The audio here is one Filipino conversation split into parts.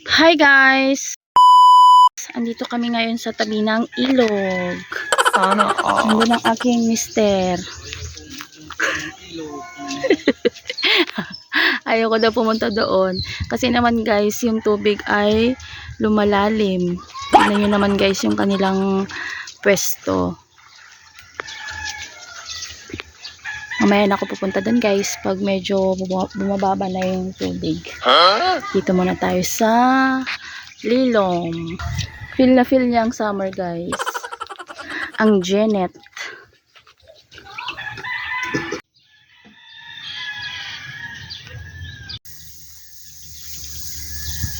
Hi guys! Andito kami ngayon sa tabi ng ilog. Sana all. Nandun ang aking mister. Ayoko daw pumunta doon. Kasi naman guys, yung tubig ay lumalalim. Tignan nyo naman guys yung kanilang pwesto. Mamaya na ako pupunta doon guys pag medyo bumababa na yung tubig. Dito muna tayo sa Lilom. Feel na feel niya ang summer guys. Ang Janet.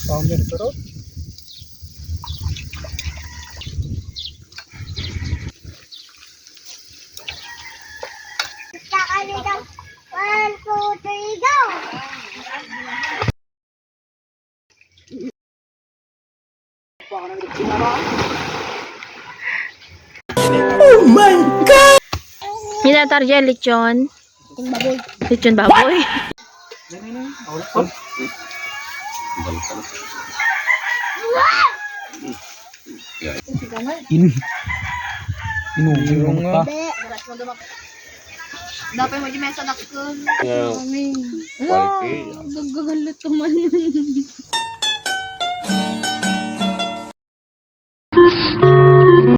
Summer pero One, two, three, go! oh my god! Hinatar dyan, lechon. Lechon baboy. Inubong ka. Dapat mo di mesa nakikun. Quality. Gagalit naman.